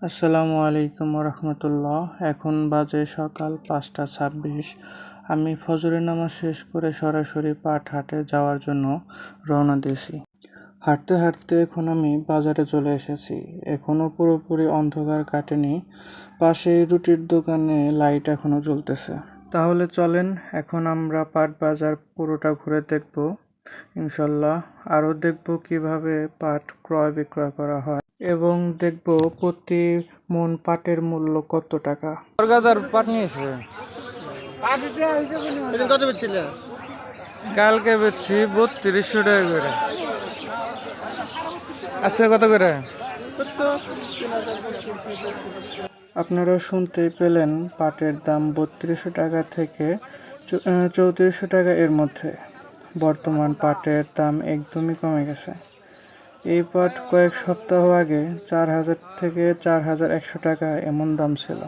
আসসালামু আলাইকুম রহমতুল্লাহ। এখন বাজে সকাল 5:26। আমি ফজরের নামাজ শেষ করে সরাসরি পাটহাটে যাওয়ার জন্য রওনা দিয়েছি। হাঁটতে হাঁটতে এখন আমি বাজারে চলে এসেছি। এখনও পুরোপুরি অন্ধকার কাটেনি, পাশেই রুটির দোকানে লাইট এখনও জ্বলতেছে। তাহলে চলেন এখন আমরা পাট বাজার পুরোটা ঘুরে দেখব ইনশাল্লাহ। আরও দেখব কিভাবে পাট ক্রয় বিক্রয় করা হয় এবং দেখব প্রতি মন পাটের মূল্য কত টাকা। সরকার পাট নিয়েছে কত বেচছিলে? কালকে বেচছি 3200 টাকা করে। আজকে কত করে? আপনারা শুনতেই পেলেন, পাটের দাম 3200 টাকা থেকে 3400 টাকা এর মধ্যে। বর্তমান পাটের দাম একদমই কমে গেছে। এই পাট কয়েক সপ্তাহ আগে 4000 থেকে 4100 টাকা এমন দাম ছিল।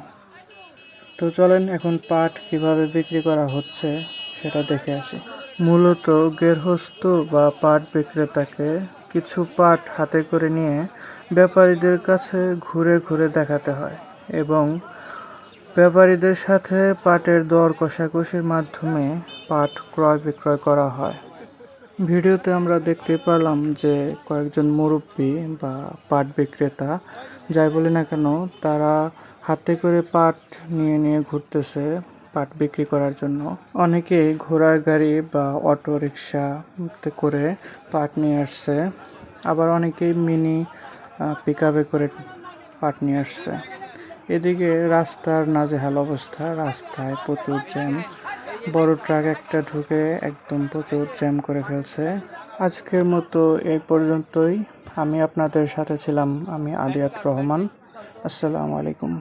তো চলেন এখন পাট কিভাবে বিক্রি করা হচ্ছে সেটা দেখে আসি। মূলত গেরহস্ত বা পাট বিক্রেতাকে কিছু পাট হাতে করে নিয়ে ব্যাপারীদের কাছে ঘুরে ঘুরে দেখাতে হয় এবং ব্যাপারীদের সাথে পাটের দর কষাকষির মাধ্যমে পাট ক্রয় বিক্রয় করা হয়। ভিডিওতে আমরা দেখতে পেলাম যে কয়েকজন মুরব্বী বা পাট বিক্রেতা, যাই বলি না কেন, তারা হাতে করে পাট নিয়ে নিয়ে ঘুরতেছে পাট বিক্রি করার জন্য। অনেকেই ঘোড়ার গাড়ি বা অটো রিক্সাতে করে পাট নিয়ে আসছে, আবার অনেকেই মিনি পিকআপে করে পাট নিয়ে আসছে। এদিকে রাস্তার নাজেহাল অবস্থা, রাস্তায় প্রচুর জ্যাম। বড় ট্রাক একটা ঢুকে একদম প্রচুর জ্যাম করে ফেলছে। আজকের মতো এই পর্যন্তই। আমি আপনাদের সাথে ছিলাম, আমি আদিয়াত রহমান। আসসালামু আলাইকুম।